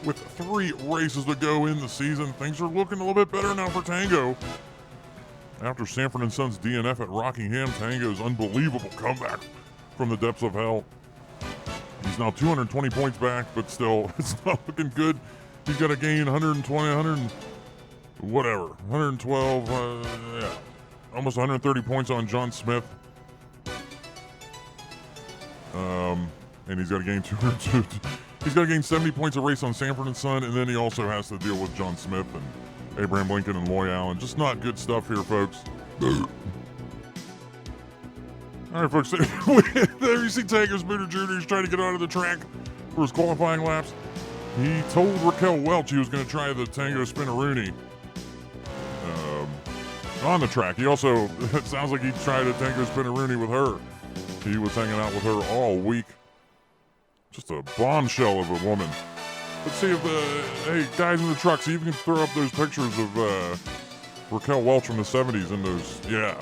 With 3 races to go in the season, things are looking a little bit better now for Tango. After Sanford & Son's DNF at Rockingham, Tango's unbelievable comeback from the depths of hell. He's now 220 points back, but still, it's not looking good. He's got to gain 112, yeah. Almost 130 points on John Smith. And he's got to gain 202. He's got to gain 70 points a race on Sanford & Son, and then he also has to deal with John Smith and Abraham Lincoln and Loy Allen. Just not good stuff here, folks. All right, folks. There you see Tango Spooner Jr. He's trying to get onto the track for his qualifying laps. He told Raquel Welch he was going to try the Tango Spinneroonie on the track. He also, it sounds like he tried a Tango Spinneroonie with her. He was hanging out with her all week. Just a bombshell of a woman. Let's see if hey, guys in the truck, see if you can throw up those pictures of Raquel Welch from the 70s and those, yeah.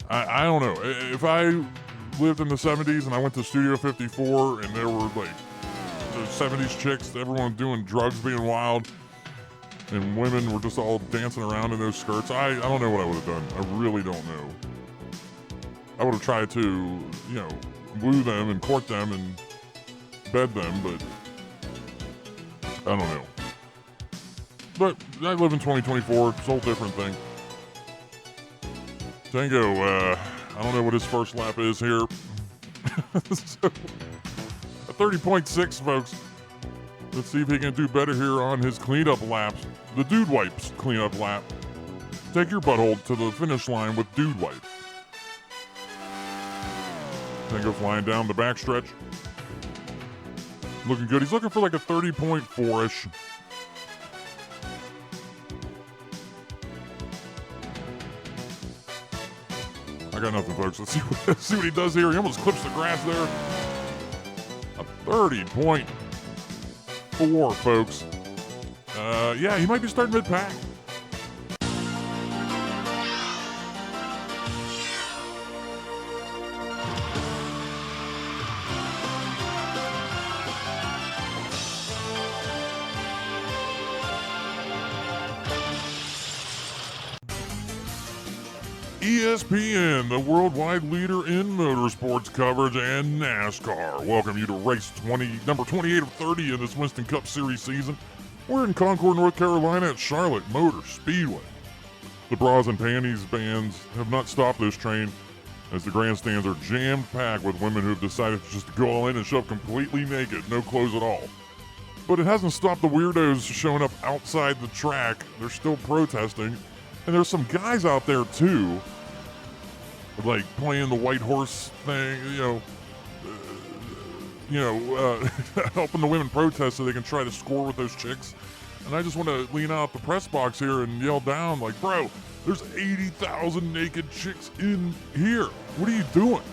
I don't know. If I lived in the 70s and I went to Studio 54 and there were like those 70s chicks, everyone doing drugs, being wild, and women were just all dancing around in those skirts, I don't know what I would have done. I really don't know. I would have tried to, woo them and court them and bed them, but I don't know. But I live in 2024. It's a whole different thing. Tango, I don't know what his first lap is here. So, a 30.6, folks. Let's see if he can do better here on his cleanup laps. The Dude Wipes cleanup lap. Take your butthole to the finish line with Dude Wipe. Tango flying down the backstretch. Looking good. He's looking for like a 30.4-ish. I got nothing, folks. Let's see what he does here. He almost clips the grass there. A 30.4, folks. Yeah, he might be starting mid-pack. ESPN, the worldwide leader in motorsports coverage and NASCAR. Welcome you to race number 28 of 30 in this Winston Cup Series season. We're in Concord, North Carolina at Charlotte Motor Speedway. The bras and panties bands have not stopped this train as the grandstands are jam-packed with women who have decided to just go all in and show up completely naked, no clothes at all. But it hasn't stopped the weirdos showing up outside the track. They're still protesting. And there's some guys out there, too, like playing the white horse thing, helping the women protest so they can try to score with those chicks. And I just want to lean out the press box here and yell down, like, bro, there's 80,000 naked chicks in here. What are you doing?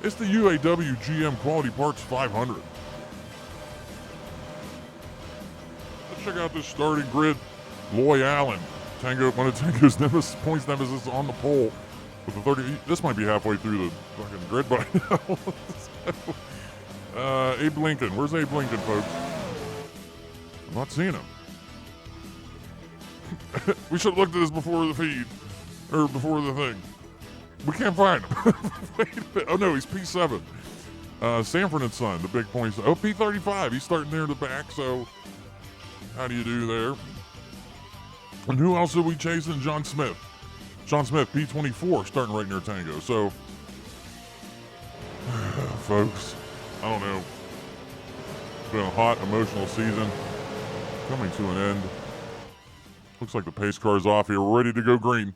It's the UAW GM Quality Parts 500. Let's check out this starting grid. Loy Allen. One of Tango's points nemesis on the pole with the 30. This might be halfway through the fucking grid by now. Abe Lincoln. Where's Abe Lincoln, folks? I'm not seeing him. We should have looked at this before the feed. Or before the thing. We can't find him. Wait a minute. Oh, no, he's P7. Sanford & Son, the big points. Oh, P35. He's starting there in the back, so how do you do there? And who else are we chasing? John Smith. John Smith, P24, starting right near Tango. So, folks, I don't know. It's been a hot, emotional season coming to an end. Looks like the pace car's off here. We're ready to go green.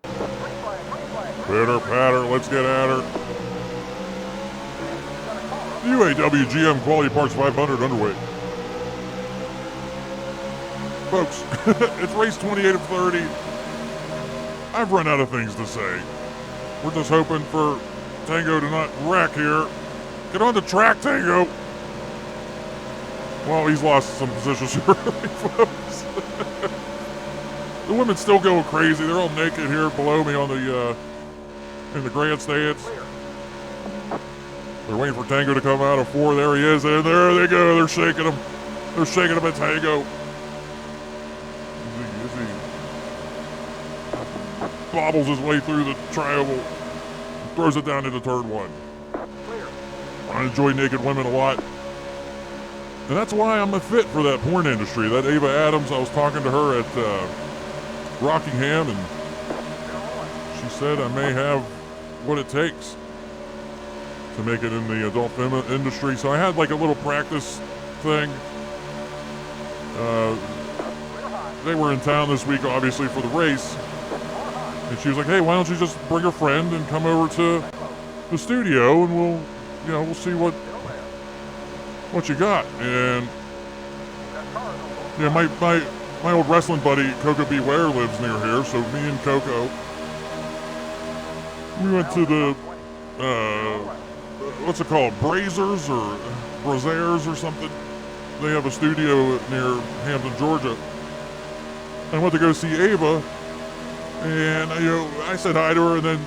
Pitter patter, let's get at her. UAW GM Quality Parts 500 underway. Folks, it's race 28 of 30. I've run out of things to say. We're just hoping for Tango to not wreck here. Get on the track, Tango. Well, he's lost some positions here, folks. The women still going crazy. They're all naked here below me on the in the grandstands. They're waiting for Tango to come out of 4. There he is. There they go. They're shaking him. They're shaking him at Tango. He bobbles his way through the triangle. Throws it down into turn 1. I enjoy naked women a lot. And that's why I'm a fit for that porn industry. That Ava Adams, I was talking to her at Rockingham, and she said I may have what it takes to make it in the adult film industry. So I had like a little practice thing. They were in town this week, obviously, for the race. And she was like, hey, why don't you just bring a friend and come over to the studio and we'll see what you got. And yeah, my old wrestling buddy Coco Beware lives near here, so me and Coco, we went to the what's it called, Brazers or Braziers or something. They have a studio near Hampton, Georgia. I went to go see Ava, and I said hi to her, and then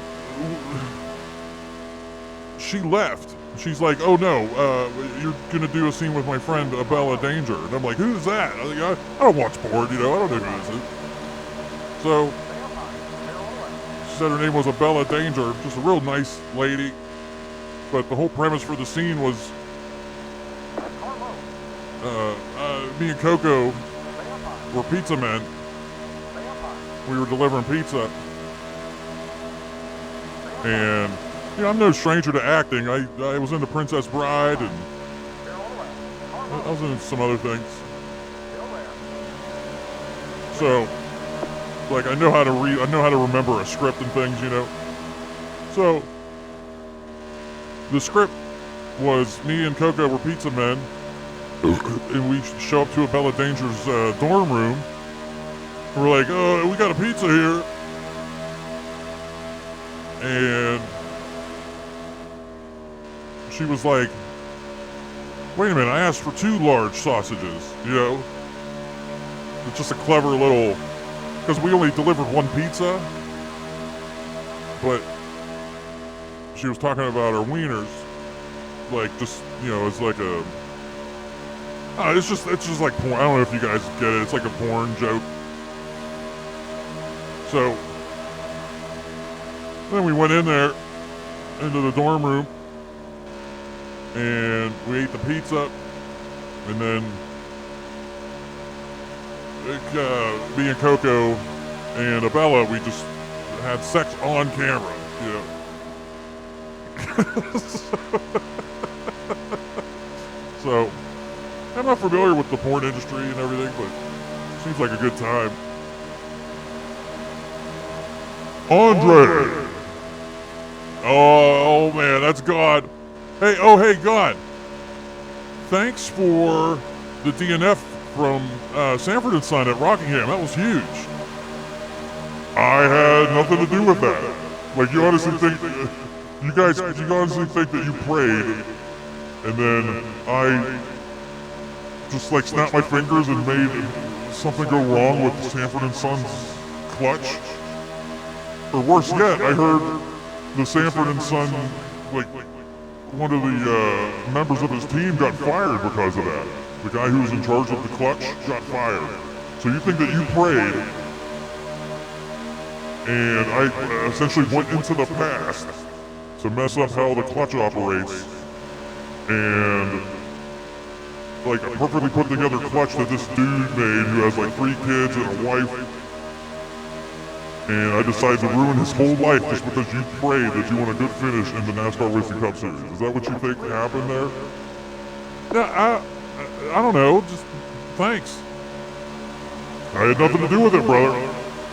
she left. She's like, oh no, you're gonna do a scene with my friend Bella Danger. And I'm like, who's that? I was like, I don't watch porn, I don't know who this is. So she said her name was Bella Danger, just a real nice lady. But the whole premise for the scene was me and Coco were pizza men. We were delivering pizza. And I'm no stranger to acting. I was into Princess Bride, and I was into some other things. So, like, I know how to read, I know how to remember a script and things, So, the script was me and Coco were pizza men, and we show up to a Bella Danger's dorm room. And we're like, oh, we got a pizza here. And she was like, wait a minute, I asked for 2 large sausages, It's just a clever little, because we only delivered 1 pizza, but she was talking about our wieners, like just, it's like a, it's just like porn. I don't know if you guys get it, it's like a porn joke. So, then we went in there, into the dorm room, and we ate the pizza, and then me and Coco and Abella, we just had sex on camera, So, I'm not familiar with the porn industry and everything, but it seems like a good time. Andre! Oh man, that's God. Hey, God. Thanks for the DNF from Sanford & Son at Rockingham. That was huge. I had nothing to do with that. Like, you honestly think, you honestly think that you prayed, and then I just like snapped my fingers and made something go wrong with Sanford & Son's clutch? Or worse yet, I heard the Sanford & Son, like, one of the members of his team got fired because of that. The guy who was in charge of the clutch got fired. So you think that you prayed, and I essentially went into the past to mess up how the clutch operates, and like a perfectly put together clutch that this dude made who has like 3 kids and a wife, and I decided to ruin his whole life just because you prayed that you want a good finish in the NASCAR Racing Cup Series. Is that what you think happened there? Yeah, I don't know, just thanks. I had nothing to do with it, brother.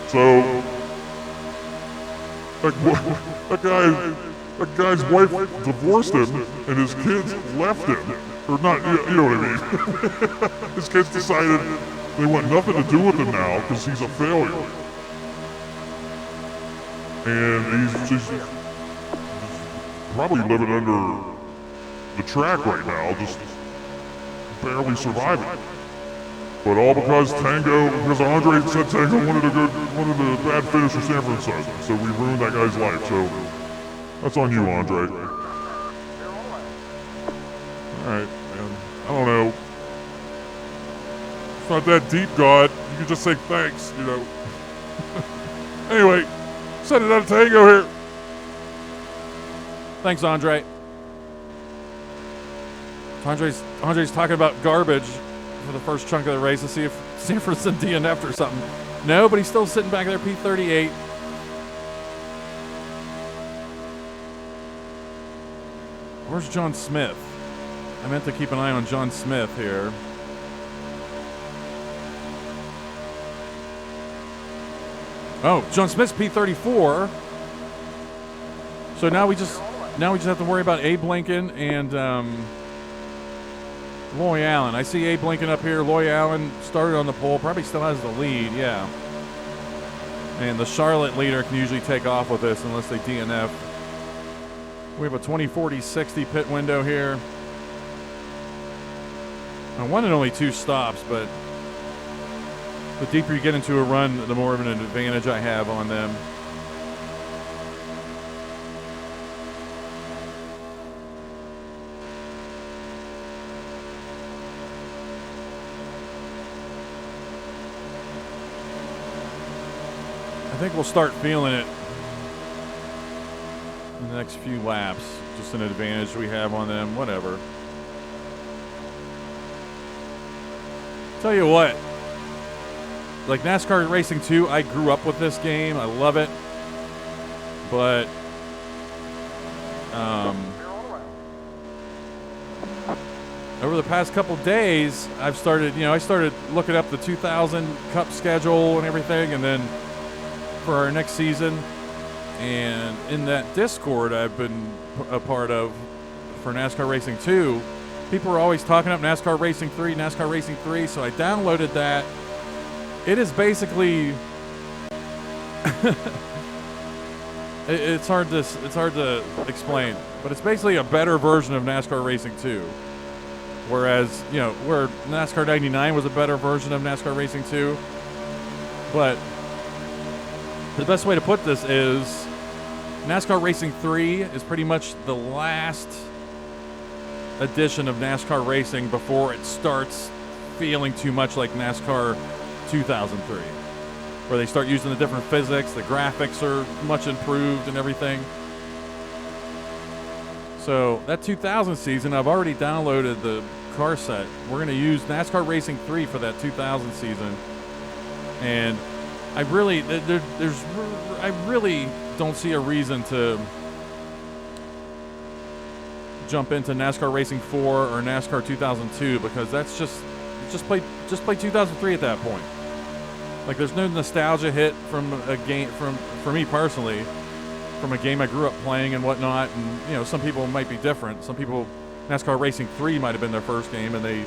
So, that guy's wife divorced him, and his kids left him. Or not, you know what I mean. His kids decided they want nothing to do with him now because he's a failure. And he's probably living under the track right now, just barely surviving. But all because Andre said Tango wanted a bad finish for Sanford & Son. So we ruined that guy's life. So that's on you, Andre. Alright, man. I don't know. It's not that deep, God. You can just say thanks, you know. Anyway, send it out of Tango here. Thanks, Andre. Andre's talking about garbage for the first chunk of the race to see if Sanford's in DNF or something. No, but he's still sitting back there, P38. Where's John Smith? I meant to keep an eye on John Smith here. Oh, John Smith's P34. So now we just have to worry about Abe Lincoln and Loy Allen. I see Abe Lincoln up here. Loy Allen started on the pole, probably still has the lead, yeah. And the Charlotte leader can usually take off with this unless they DNF. We have a 20-40-60 pit window here. I wanted only 2 stops, but the deeper you get into a run, the more of an advantage I have on them. I think we'll start feeling it in the next few laps. Just an advantage we have on them, whatever. Tell you what, like NASCAR Racing 2, I grew up with this game. I love it. But over the past couple days, I started looking up the 2000 Cup schedule and everything, and then for our next season. And in that Discord I've been a part of for NASCAR Racing 2, people were always talking up NASCAR Racing 3, so I downloaded that. It is basically it's hard to explain, but it's basically a better version of NASCAR Racing 2. Whereas, where NASCAR 99 was a better version of NASCAR Racing 2. But the best way to put this is NASCAR Racing 3 is pretty much the last edition of NASCAR Racing before it starts feeling too much like NASCAR 2003, where they start using the different physics, the graphics are much improved and everything. So that 2000 season, I've already downloaded the car set. We're going to use NASCAR Racing 3 for that 2000 season. And I really don't see a reason to jump into NASCAR Racing 4 or NASCAR 2002, because that's just play 2003 at that point. Like, there's no nostalgia hit from a game for me personally, from a game I grew up playing and whatnot. And some people might be different. Some people, NASCAR Racing 3 might have been their first game, and they,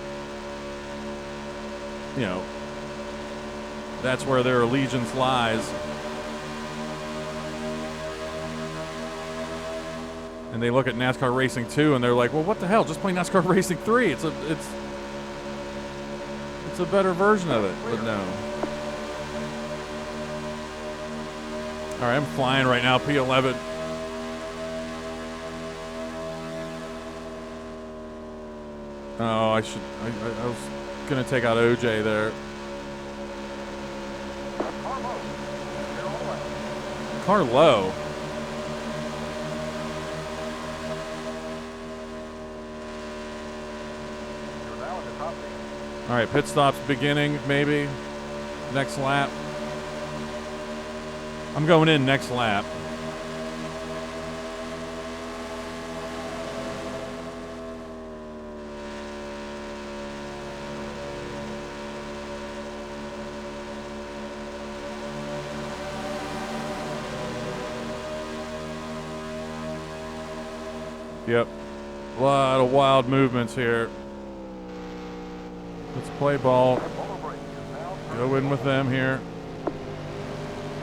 that's where their allegiance lies. And they look at NASCAR Racing 2 and they're like, well, what the hell? Just play NASCAR Racing 3. It's a better version of it. But no. All right, I'm flying right now, P11. Oh, I was going to take out OJ there. Car low. All right, pit stops beginning, maybe. Next lap. I'm going in next lap. Yep. A lot of wild movements here. Let's play ball. Go in with them here.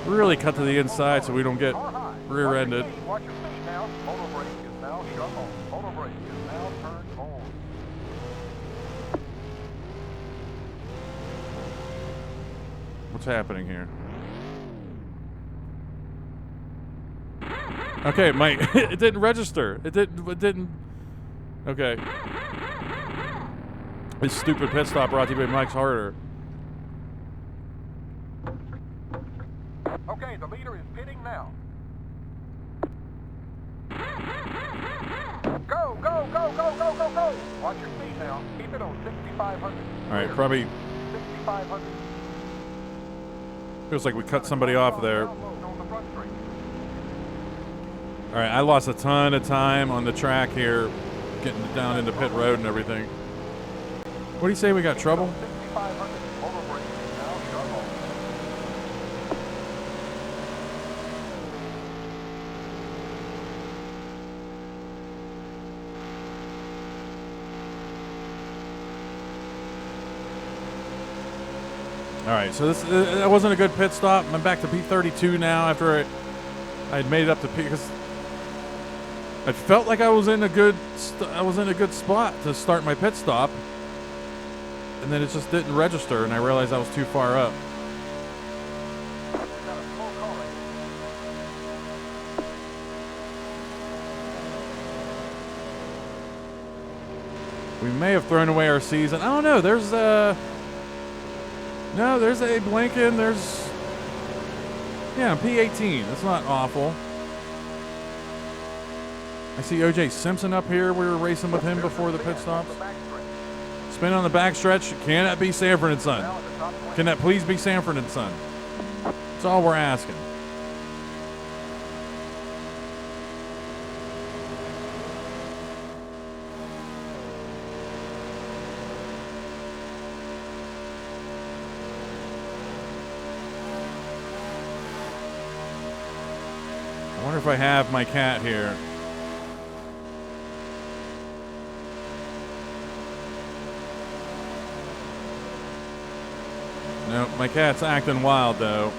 Really cut to the inside so we don't get rear-ended. What's happening here? Okay, it didn't register. It didn't. Okay. This stupid pit stop brought to you by Mike's Harder. Okay, the leader is pitting now. Go, go, go, go, go, go, go! Watch your speed now. Keep it on 6,500. All right, probably 6,500. feels like we cut somebody off there. All right, I lost a ton of time on the track here, getting down into pit road and everything. What do you say, we got trouble? 6,500. Overbraking now. Trouble. All right, so that wasn't a good pit stop. I'm back to P32 now after I'd made it up to P, because I felt like I was in a good spot to start my pit stop, and then it just didn't register, and I realized I was too far up. We may have thrown away our season. I don't know. There's Abe Lincoln. There's P18. That's not awful. I see O.J. Simpson up here. We were racing with him before the pit stops. Spin on the backstretch. Can that be Sanford and Son? Can that please be Sanford and Son? That's all we're asking. I wonder if I have my cat here. No, my cat's acting wild, though.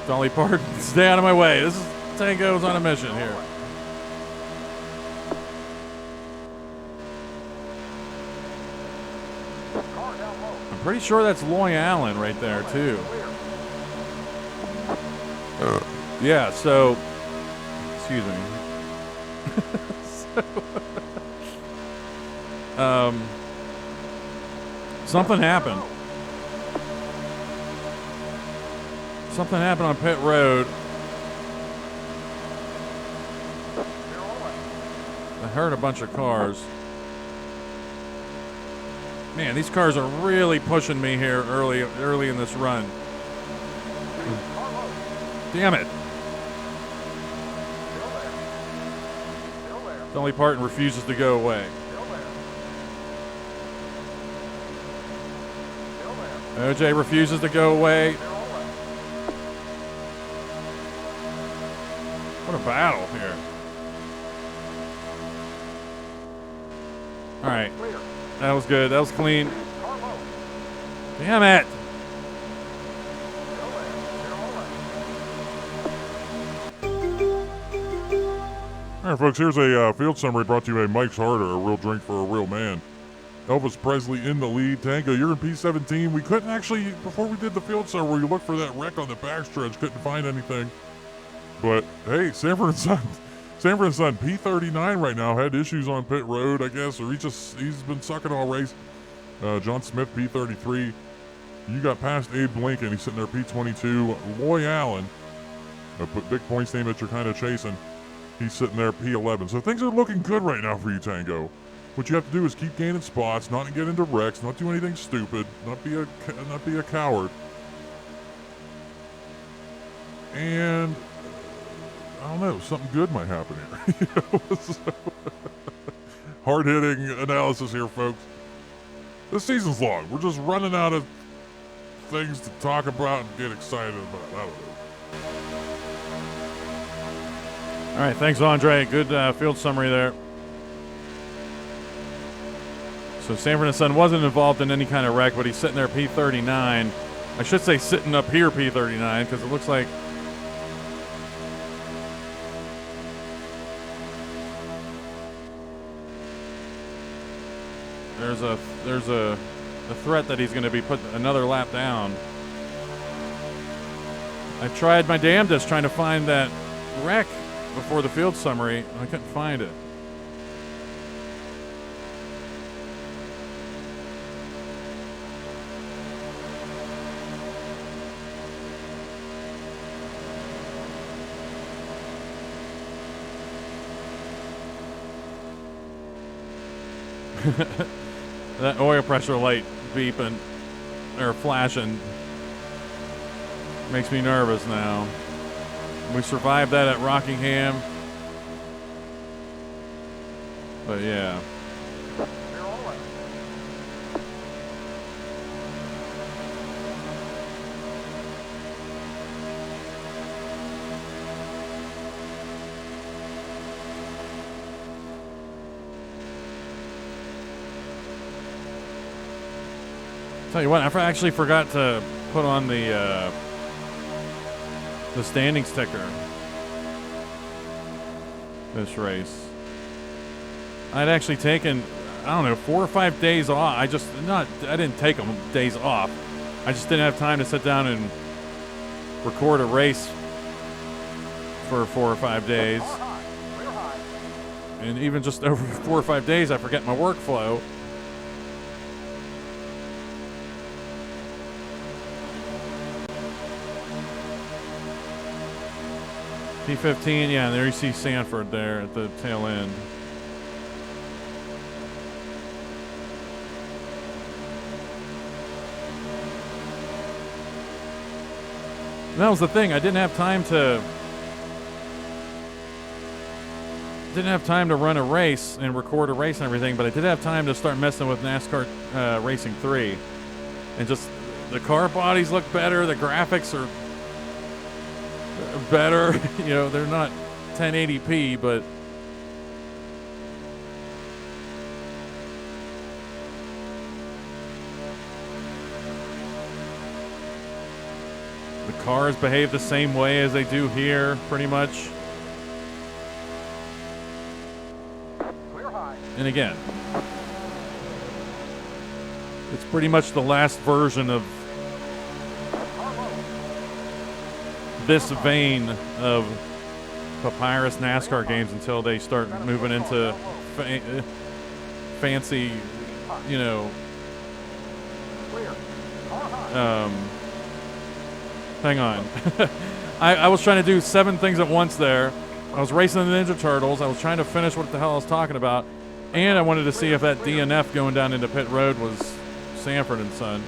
Dolly Parton, stay out of my way. This is Tango's on a mission here. I'm pretty sure that's Loy Allen right there, too. Yeah, so... Excuse me. Something happened. Something happened on pit road. I heard a bunch of cars. Man, these cars are really pushing me here early in this run. Damn it. Dolly Parton refuses to go away. OJ refuses to go away. What a battle here. All right. That was good. That was clean. Damn it. All right, folks, here's a field summary brought to you by Mike's Harder, a real drink for a real man. Elvis Presley in the lead. Tango, you're in P17. We couldn't actually, before we did the field summary, we looked for that wreck on the backstretch, couldn't find anything. But, hey, Sanford and Son, P39 right now, had issues on pit road, I guess, or he's been sucking all race. John Smith, P33. You got past Abe Lincoln, he's sitting there, P22. Loy Allen, big points name that you're kind of chasing. He's sitting there, P11. So things are looking good right now for you, Tango. What you have to do is keep gaining spots, not get into wrecks, not do anything stupid, not be a coward. And I don't know, something good might happen here. Hard-hitting analysis here, folks. This season's long. We're just running out of things to talk about and get excited about. I don't know. All right, thanks, Andre. Good field summary there. So Sanford and Son wasn't involved in any kind of wreck, but he's sitting there P39. I should say sitting up here P39 because it looks like there's a threat that he's going to be put another lap down. I tried my damnedest trying to find that wreck before the field summary, and I couldn't find it. That oil pressure light beeping or flashing makes me nervous now. We survived that at Rockingham. But yeah. Clear all the way. Tell you what, I actually forgot to put on the standings ticker this race. I'd actually taken, I don't know, 4 or 5 days off. I didn't take them days off. I just didn't have time to sit down and record a race for 4 or 5 days. Car high. Clear high. And even just over 4 or 5 days, I forget my workflow. P15, yeah, and there you see Sanford there at the tail end. And that was the thing. I didn't have time to run a race and record a race and everything, but I did have time to start messing with NASCAR Racing 3. And just the car bodies look better, the graphics are better. You know, they're not 1080p, but the cars behave the same way as they do here, pretty much. Clear high. And again, it's pretty much the last version of Car low. this vein of Papyrus NASCAR games until they start moving into fancy, you know, Clear. Car high. hang on. I was trying to do 7 things at once there. I was racing the Ninja Turtles. I was trying to finish what the hell I was talking about. And I wanted to see if that DNF going down into pit road was Sanford and Son.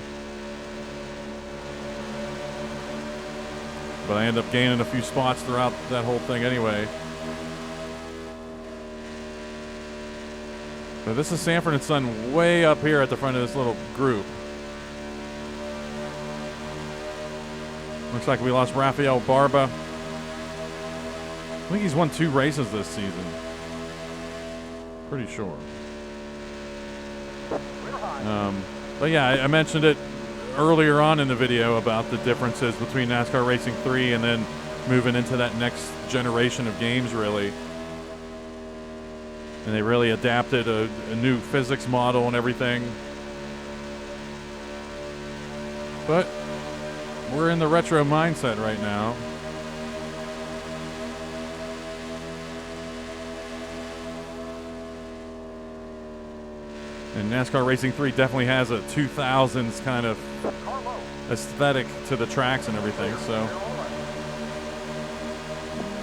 But I ended up gaining a few spots throughout that whole thing anyway. But this is Sanford and Son way up here at the front of this little group. Looks like we lost Rafael Barba. I think he's won 2 races this season. Pretty sure. Clear high. But yeah, I mentioned it earlier on in the video about the differences between NASCAR Racing 3 and then moving into that next generation of games, really. And they really adapted a new physics model and everything. But we're in the retro mindset right now. And NASCAR Racing 3 definitely has a 2000s kind of Car low. aesthetic to the tracks and everything, so. Clear all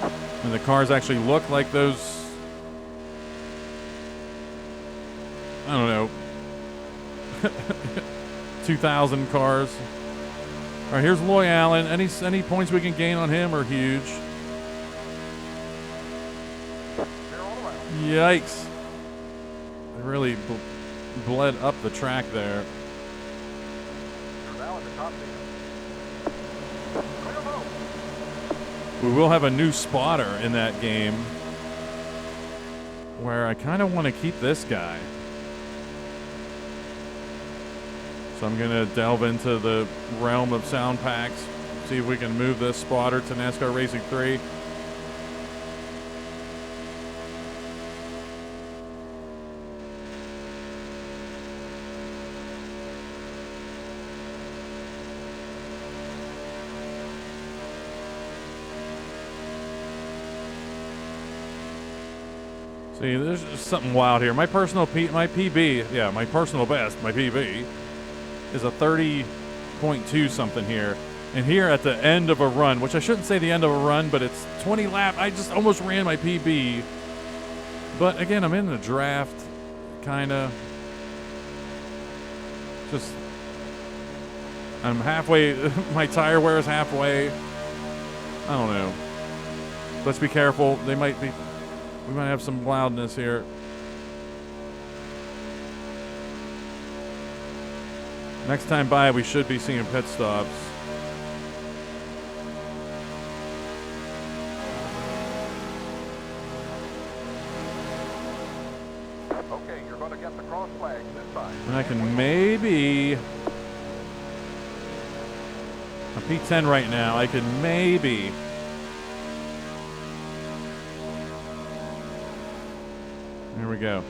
the way. And the cars actually look like those, I don't know, 2000 cars. All right, here's Loy Allen. Any points we can gain on him are huge. Clear all the way. Yikes. They really bled up the track there. You're now at the top speed. Clear low. We will have a new spotter in that game where I kind of want to keep this guy. So I'm going to delve into the realm of sound packs, see if we can move this spotter to NASCAR Racing 3. See, there's just something wild here. My personal PB, yeah, my personal best, my PB, is a 30.2 something here. And here at the end of a run, which I shouldn't say the end of a run, but it's 20 lap. I just almost ran my PB. But again, I'm in the draft, kind of. Just, I'm halfway, my tire wear is halfway. I don't know. Let's be careful. We might have some loudness here. Next time by, we should be seeing pit stops. Okay, you're going to get the cross flags this time. And I can maybe... I'm P10 right now. I can maybe... There we go.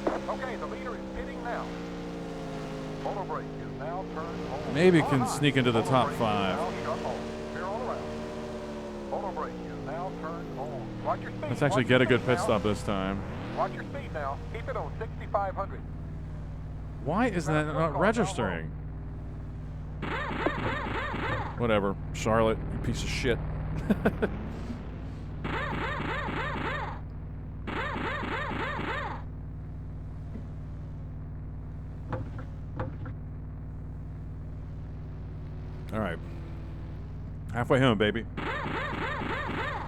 Okay, the leader is pitting now. Motor brake is now turned on. Maybe can sneak into the top 5. Clear all around. Motor brake is now turned on. Watch your speed. Let's actually get a good pit stop this time. Watch your speed now. Keep it on 6,500. Why is that not registering? Whatever. Charlotte, you piece of shit. All right. Halfway home, baby.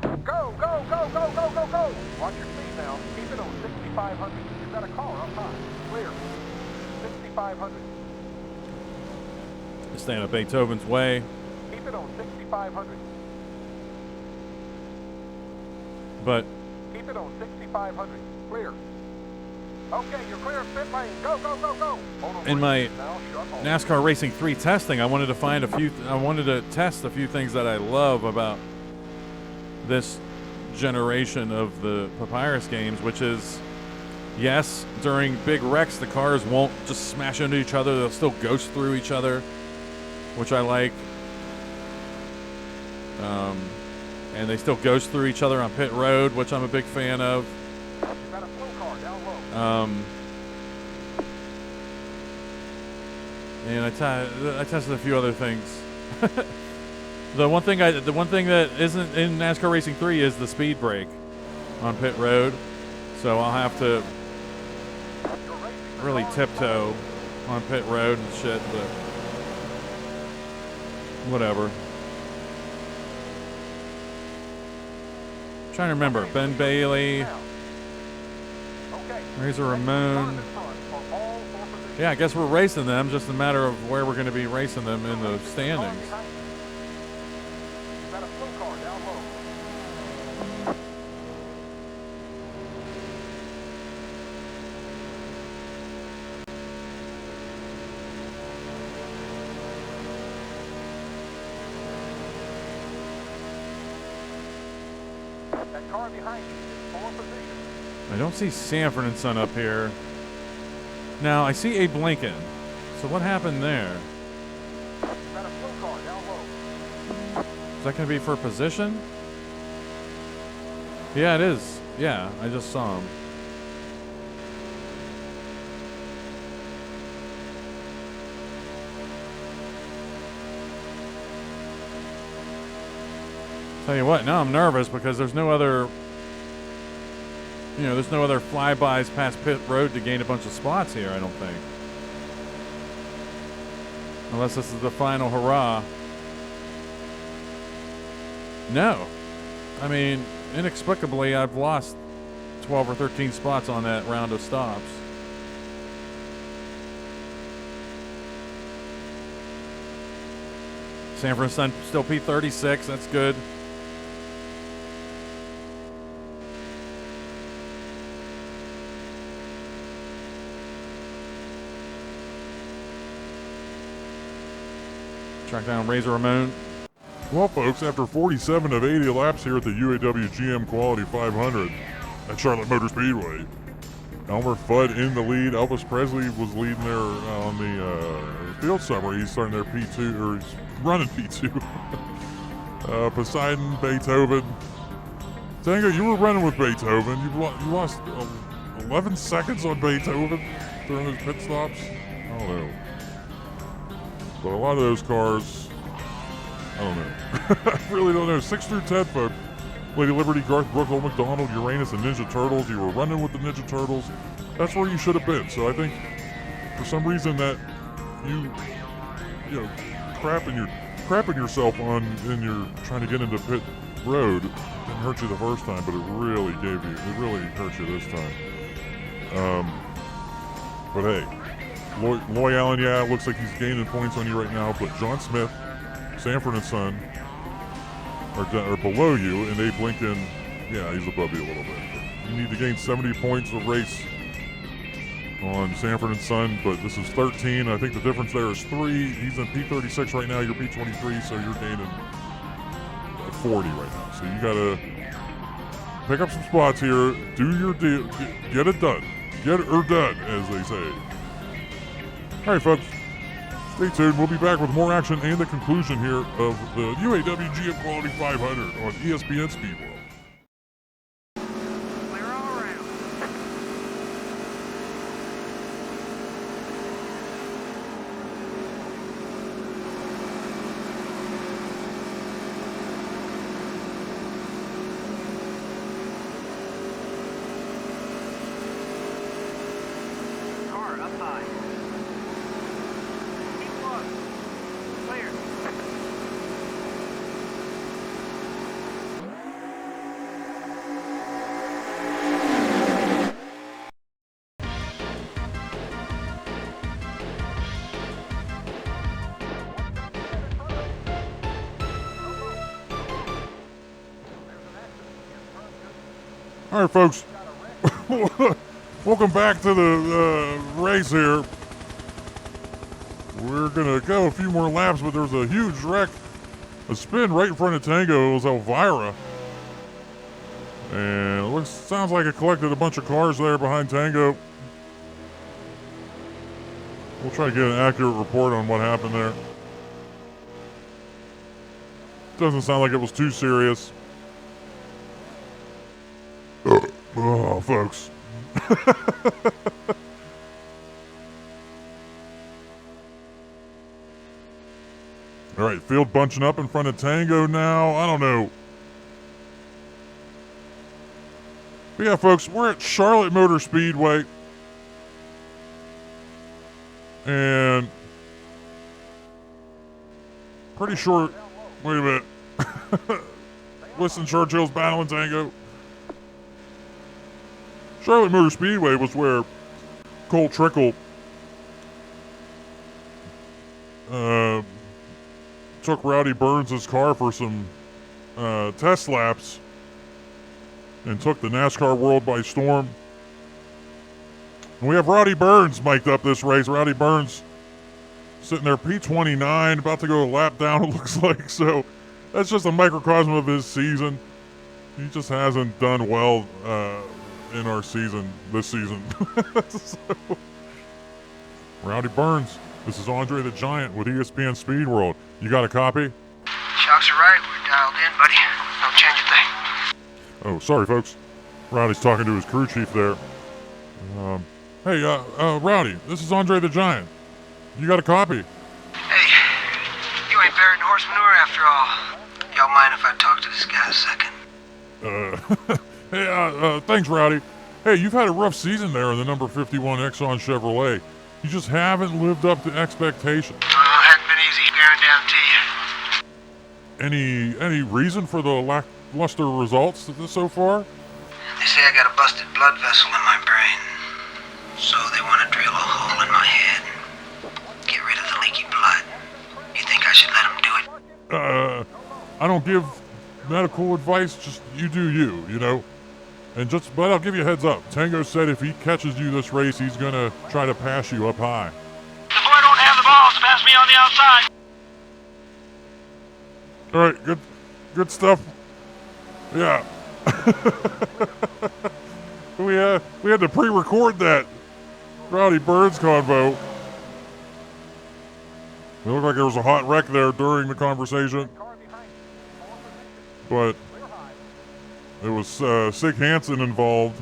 Go, go, go, go, go, go, go. Watch your speed now. Keep it on 6,500. You've got a car up high. Clear. 6,500. Staying up Beethoven's way. Keep it on 6,500. But Keep it on 6,500. Clear. Okay, you're clear of pit lane. Go, go, go, go. in my Now shut off. NASCAR Racing 3 testing, I wanted to test a few things that I love about this generation of the Papyrus games, which is, yes, during big wrecks, the cars won't just smash into each other. They'll still ghost through each other, which I like. And they still ghost through each other on pit road, which I'm a big fan of. You've got a slow car down low. And I tested a few other things. The one thing that isn't in NASCAR Racing 3 is the speed brake on pit road. So I'll have to really tiptoe on pit road and shit, but whatever. Trying to remember. Ben Bailey, Razor Ramon. Yeah, I guess we're racing them, just a matter of where we're going to be racing them in the standings. That car behind you is 4 position. I don't see Sanford and Son up here. Now, I see Abe Lincoln. So what happened there? You've got a slow car down low. Is that going to be for position? Yeah, it is. Yeah, I just saw him. Tell you what, now I'm nervous because there's no other, there's no other flybys past pit road to gain a bunch of spots here, I don't think. Unless this is the final hurrah. No. I mean, inexplicably, I've lost 12 or 13 spots on that round of stops. Sanford and Son still P36, that's good. Track down Razor Ramon. Well, folks, after 47 of 80 laps here at the UAW GM Quality 500 at Charlotte Motor Speedway, Elmer Fudd in the lead. Elvis Presley was leading there on the field summary. He's starting their P2, or he's running P2. Poseidon, Beethoven. Tango, you were running with Beethoven. You lost 11 seconds on Beethoven during those pit stops. I don't know. But a lot of those cars, I don't know. I really don't know. 6 through 10, folks. Lady Liberty, Garth Brooks, Old McDonald, Uranus, and Ninja Turtles. You were running with the Ninja Turtles. That's where you should have been. So I think for some reason that you know, crapping yourself on and you're trying to get into pit road didn't hurt you the first time, but it really hurt you this time. But hey, Loy Allen, yeah, it looks like he's gaining points on you right now, but John Smith, Sanford and Son are below you, and Abe Lincoln, yeah, he's above you a little bit. You need to gain 70 points a race on Sanford and Son, but this is 13. I think the difference there is 3. He's in P36 right now. You're P23, so you're gaining 40 right now. So you gotta pick up some spots here. Do your deal. Get it done. Get it done, as they say. All right, folks. Stay tuned. We'll be back with more action and the conclusion here of the UAW GM Quality 500 on ESPN Speed World. All right, folks. Welcome back to the race here. We're going to go a few more laps, but there's a huge wreck, a spin right in front of Tango. It was Elvira. And it sounds like it collected a bunch of cars there behind Tango. We'll try to get an accurate report on what happened there. Doesn't sound like it was too serious. Oh, folks. All right, field bunching up in front of Tango now. I don't know. But yeah, folks, we're at Charlotte Motor Speedway. And pretty sure, wait a minute. Winston Churchill's battling Tango. Charlotte Motor Speedway was where Cole Trickle took Rowdy Burns' car for some test laps and took the NASCAR world by storm. And we have Rowdy Burns mic'd up this race. Rowdy Burns sitting there P29, about to go a lap down, it looks like. So that's just a microcosm of his season. He just hasn't done well in our season, this season. So, Rowdy Burns, this is Andre the Giant with ESPN Speed World. You got a copy? Shocks are right. We're dialed in, buddy. Don't change a thing. Oh, sorry, folks. Rowdy's talking to his crew chief there. Hey, Rowdy, this is Andre the Giant. You got a copy? Hey, you ain't buried in horse manure after all. Y'all mind if I talk to this guy a second? Hey, thanks, Rowdy. Hey, you've had a rough season there in the number 51 Exxon Chevrolet. You just haven't lived up to expectations. Hadn't been easy, guarantee you. Any reason for the lackluster results so far? They say I got a busted blood vessel in my brain. So they want to drill a hole in my head. Get rid of the leaky blood. You think I should let them do it? I don't give medical advice, just you do you, you know? But I'll give you a heads up. Tango said if he catches you this race, he's gonna try to pass you up high. The boy don't have the balls to pass me on the outside. All right, good stuff. Yeah. we had to pre-record that Rowdy Burns convo. It looked like there was a hot wreck there during the conversation, but it was Sig Hansen involved.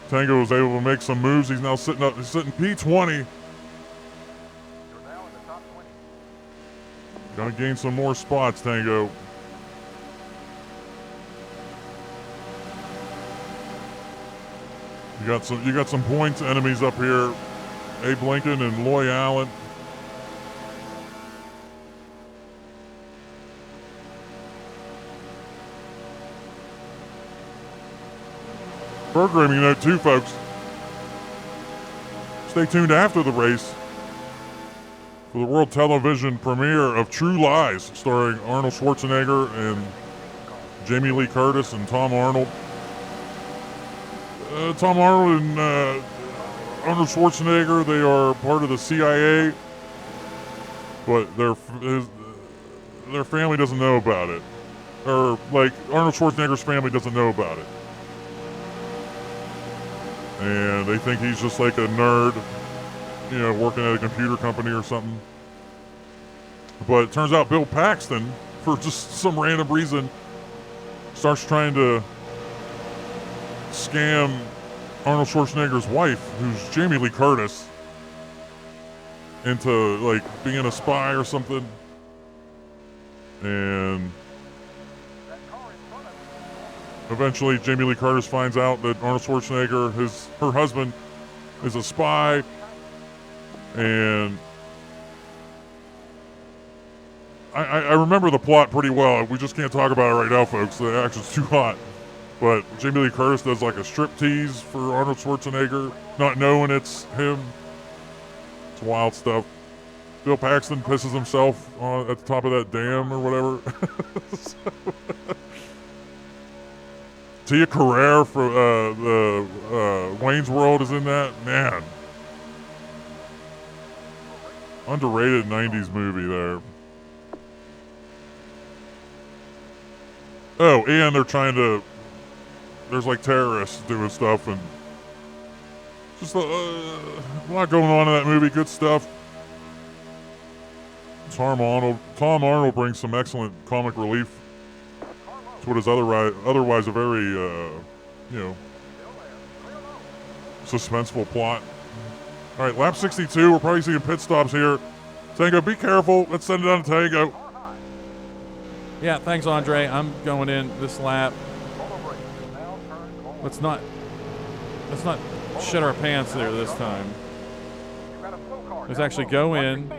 Tango was able to make some moves. He's now sitting P20. Gotta gain some more spots, Tango. You got some points enemies up here. Abe Lincoln and Loy Allen. Programming note too, folks. Stay tuned after the race for the world television premiere of True Lies, starring Arnold Schwarzenegger and Jamie Lee Curtis and Tom Arnold. Tom Arnold and Arnold Schwarzenegger, they are part of the CIA, but their family doesn't know about it. Or, like, Arnold Schwarzenegger's family doesn't know about it. And they think he's just like a nerd, you know, working at a computer company or something. But it turns out Bill Paxton, for just some random reason, starts trying to scam Arnold Schwarzenegger's wife, who's Jamie Lee Curtis, into, like, being a spy or something. And eventually Jamie Lee Curtis finds out that Arnold Schwarzenegger, her husband, is a spy. And I remember the plot pretty well. We just can't talk about it right now, folks. The action's too hot. But Jamie Lee Curtis does like a striptease for Arnold Schwarzenegger, not knowing it's him. It's wild stuff. Bill Paxton pisses himself at the top of that dam or whatever. Tia Carrere for the Wayne's World is in that. Man. Underrated 90s movie there. Oh, and there's like terrorists doing stuff, and just a lot going on in that movie. Good stuff. Tom Arnold brings some excellent comic relief to what is otherwise a very, suspenseful plot. All right, lap 62. We're probably seeing pit stops here. Tango, be careful. Let's send it down to Tango. Yeah, thanks, Andre. I'm going in this lap. Let's not shit our pants there this time. Let's actually go in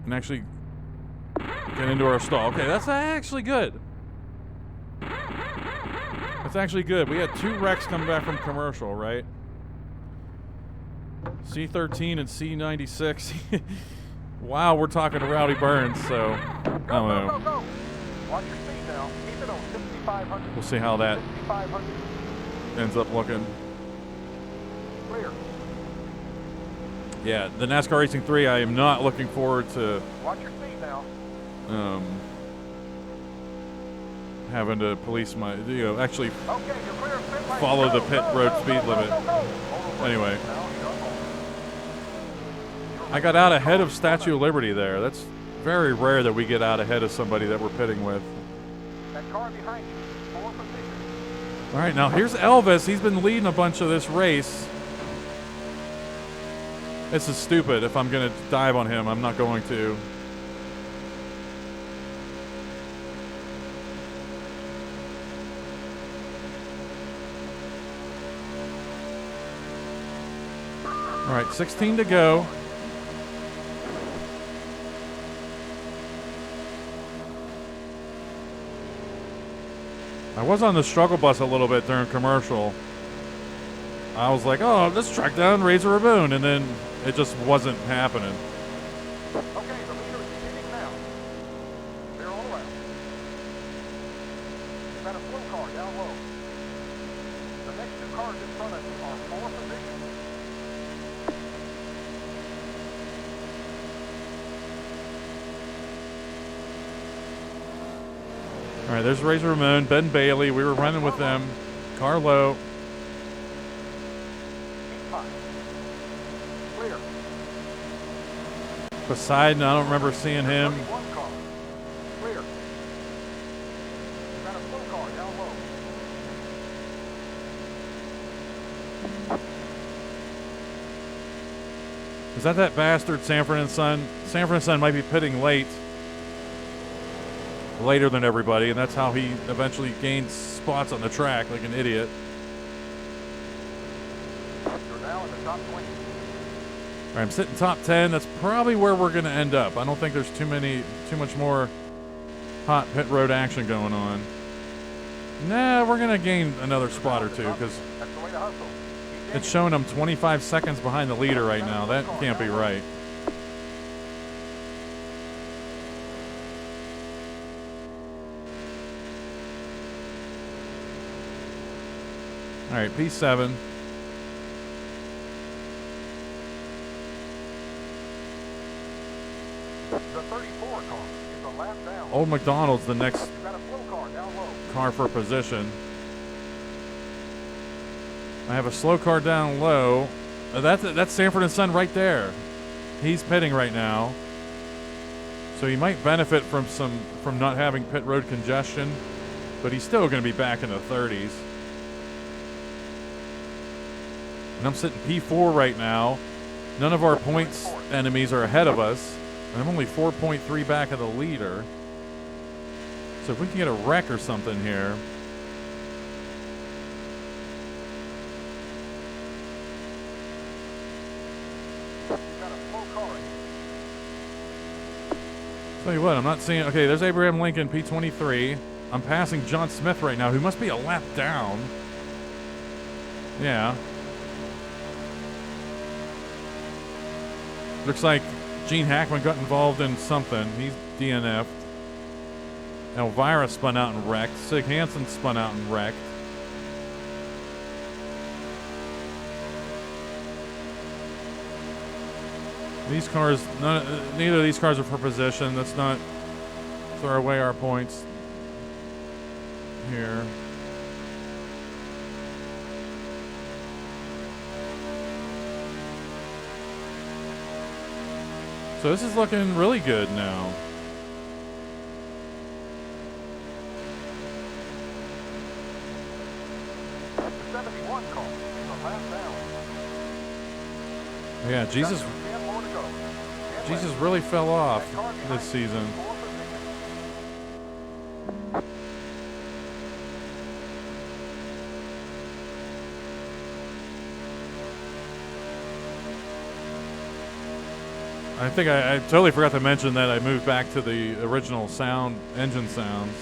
and actually get into our stall. Okay, that's actually good. That's actually good. We had 2 wrecks coming back from commercial, right? C13 and C96. Wow, we're talking to Rowdy Burns, so I don't know. Watch your speed now. Keep it on 6,500. We'll see how that 6,500. ends up looking. Clear. Yeah, the NASCAR Racing 3, I am not looking forward to Watch your speed now. having to police my, actually Okay, you're clear of pit lane. follow the Go, pit go, road go, speed go, limit. go, go, go. Anyway, Now, I got out ahead of Statue of Liberty there. That's very rare that we get out ahead of somebody that we're pitting with. that car behind you. 4 position. All right, now here's Elvis. He's been leading a bunch of this race. This is stupid. If I'm going to dive on him, I'm not going to. All right, 16 to go. I was on the struggle bus a little bit during commercial. I was like, oh, let's track down Razor Ramon, and then it just wasn't happening. Okay, the leader is beginning now. They're all around. You've got a slow car down low. The next 2 cars in front of you are 4 positions. All right, there's Razor Ramon, Ben Bailey. We were running with them. Carlo. Keep high. Clear. Poseidon, I don't remember seeing him. 31 car. Clear. You've got a slow car down low. Is that bastard Sanford and Son? Sanford and Son might be pitting later than everybody, and that's how he eventually gains spots on the track like an idiot. You're now in the top 20. All right, I'm sitting top 10. That's probably where we're going to end up. I don't think there's too much more hot pit road action going on. Nah, we're going to gain another spot or two because That's the way to hustle. Keep it's showing I'm 25 seconds behind the leader right now. That can't be right. All right, P7. The 34 car is a lap down. Old McDonald's the next You've got a slow car down low. car for position. I have a slow car down low. That's Sanford and Son right there. He's pitting right now. So he might benefit from not having pit road congestion, but he's still going to be back in the 30s. And I'm sitting P4 right now. None of our points enemies are ahead of us. And I'm only 4.3 back of the leader. So if we can get a wreck or something here. You've got a slow car. Tell you what, I'm not seeing. Okay, there's Abraham Lincoln, P23. I'm passing John Smith right now, who must be a lap down. Yeah. Looks like Gene Hackman got involved in something. He's DNF'd. Elvira spun out and wrecked. Sig Hansen spun out and wrecked. These cars, neither of these cars are for position. Let's not throw away our points here. So this is looking really good now. The 71 car is a lap down. Yeah, Jesus. Got 10 more to go. 10 Jesus laps. really fell off That car behind this you season. is 4 positions. I think I totally forgot to mention that I moved back to the original sound, engine sounds.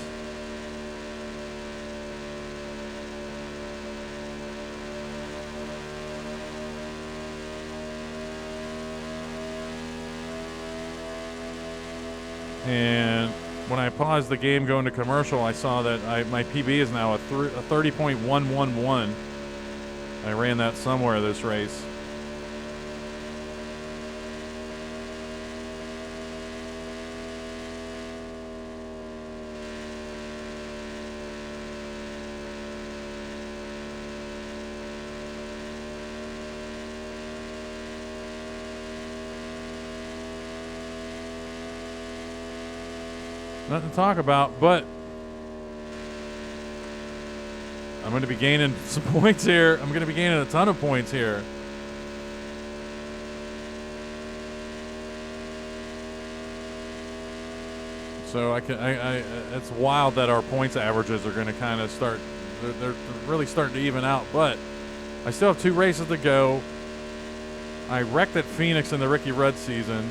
And when I paused the game going to commercial, I saw that my PB is now a 30.111. I ran that somewhere this race. Nothing to talk about, but I'm going to be gaining some points here. I'm going to be gaining a ton of points here. So it's wild that our points averages are going to kind of start, they're really starting to even out, but I still have 2 races to go. I wrecked at Phoenix in the Ricky Rudd season.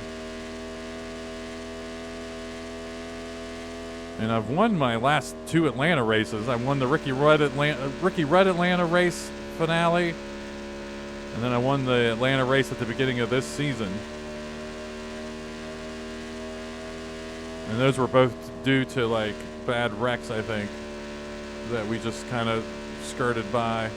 And I've won my last 2 Atlanta races. I won the Ricky Rudd Atlanta race finale, and then I won the Atlanta race at the beginning of this season. And those were both due to like bad wrecks, I think, that we just kind of skirted past.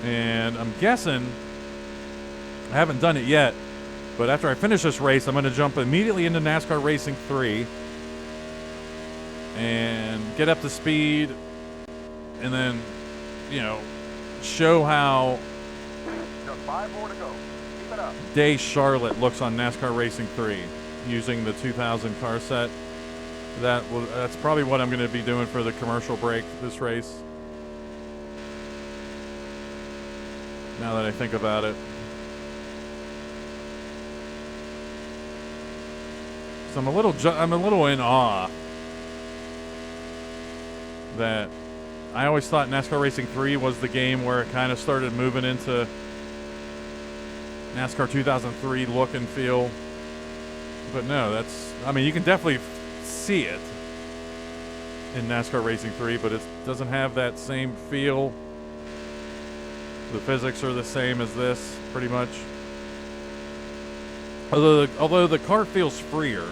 And I'm guessing, I haven't done it yet, but after I finish this race, I'm going to jump immediately into NASCAR Racing 3 and get up to speed and then, you know, show how Just 5 more to go. Keep it up. Day Charlotte looks on NASCAR Racing 3 using the 2000 car set. That's probably what I'm going to be doing for the commercial break this race. Now that I think about it. So I'm a little in awe that I always thought NASCAR Racing 3 was the game where it kind of started moving into NASCAR 2003 look and feel. But no, you can definitely see it in NASCAR Racing 3, but it doesn't have that same feel. The physics are the same as this, pretty much. Although the car feels freer.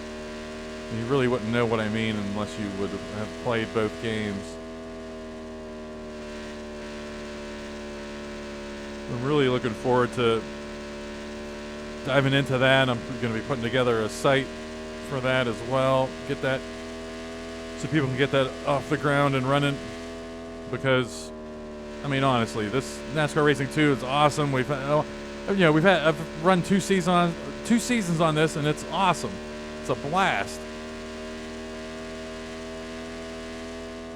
You really wouldn't know what I mean unless you would have played both games. I'm really looking forward to diving into that. I'm going to be putting together a site for that as well. Get that so people can get that off the ground and running. Because, honestly, this NASCAR Racing 2 is awesome. I've run two seasons on this, and it's awesome. It's a blast.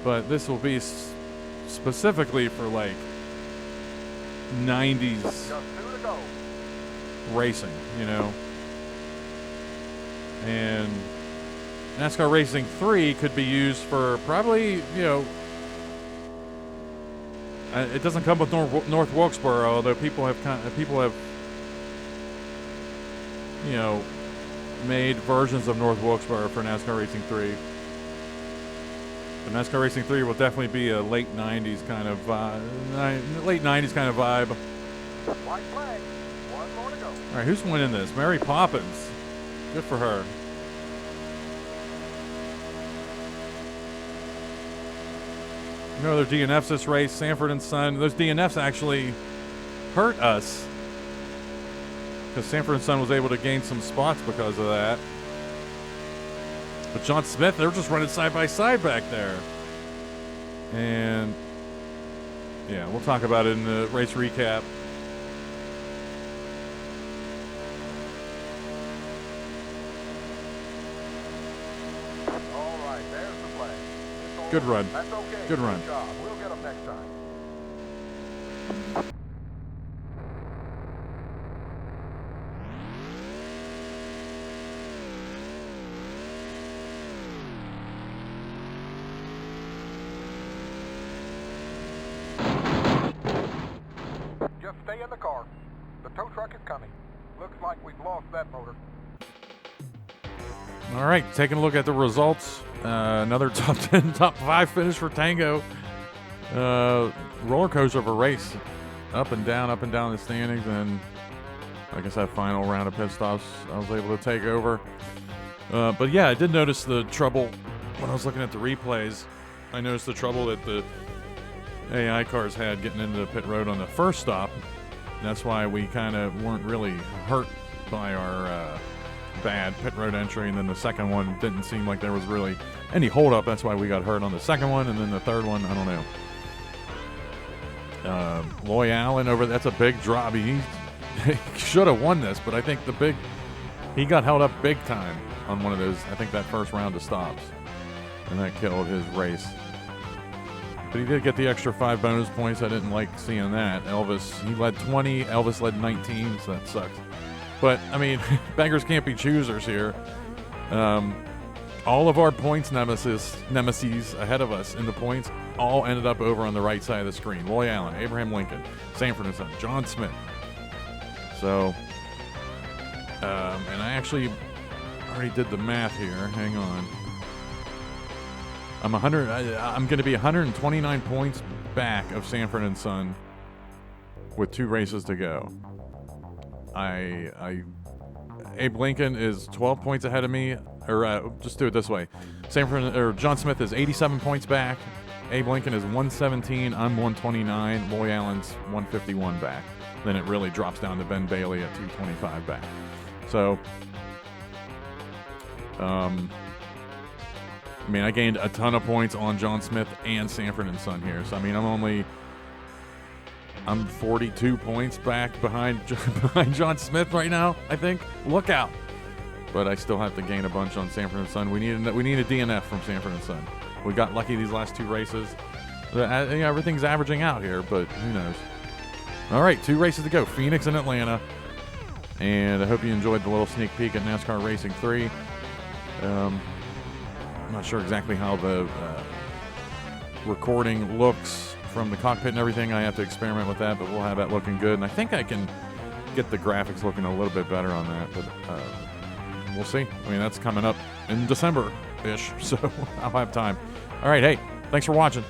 But this will be specifically for 90s racing, And NASCAR Racing 3 could be used for probably, it doesn't come with North Wilkesboro, although people have made versions of North Wilkesboro for NASCAR Racing 3. But NASCAR Racing 3 will definitely be a late 90s kind of vibe. White flag. One more to go. All right, who's winning this? Mary Poppins. Good for her. No other DNFs this race. Sanford and Son. Those DNFs actually hurt us, because Sanford and Son was able to gain some spots because of that. But John Smith, they were just running side by side back there. And yeah, we'll talk about it in the race recap. All right, there's the flag. Good run. That's okay. Good run. Good job. We'll get them next time. Just stay in the car. The tow truck is coming. Looks like we've lost that motor. All right, taking a look at the results. Another top 10, top 5 finish for Tango. Roller coaster of a race. Up and down the standings. And I guess that final round of pit stops, I was able to take over. But yeah, I did notice the trouble when I was looking at the replays. I noticed the trouble that the AI cars had getting into the pit road on the first stop. That's why we kind of weren't really hurt by our bad pit road entry, and then the second one didn't seem like there was really any holdup. That's why we got hurt on the second one, and then the third one, I don't know. Loy Allen that's a big drop. He should have won this, but I think he got held up big time on one of those, I think that first round of stops, and that killed his race. But he did get the extra 5 bonus points. I didn't like seeing that. He led 20, Elvis led 19, so that sucks. But, beggars can't be choosers here. All of our points nemesis ahead of us in the points all ended up over on the right side of the screen. Loy Allen, Abraham Lincoln, Sanford and Son, John Smith. So, and I actually already did the math here. Hang on. I'm going to be 129 points back of Sanford and Son with 2 races to go. Abe Lincoln is 12 points ahead of me, or just do it this way. John Smith is 87 points back. Abe Lincoln is 117. I'm 129. Loy Allen's 151 back. Then it really drops down to Ben Bailey at 225 back. So, I gained a ton of points on John Smith and Sanford and Son here. So, I'm 42 points back behind John Smith right now, I think. Look out. But I still have to gain a bunch on Sanford and Son. We need a DNF from Sanford and Son. We got lucky these last 2 races. Everything's averaging out here, but who knows. All right, 2 races to go. Phoenix and Atlanta. And I hope you enjoyed the little sneak peek at NASCAR Racing 3. I'm not sure exactly how the recording looks from the cockpit and everything. I have to experiment with that, but we'll have that looking good. And I think I can get the graphics looking a little bit better on that, but we'll see. I mean, that's coming up in December-ish, so I'll have time. All right, hey, thanks for watching.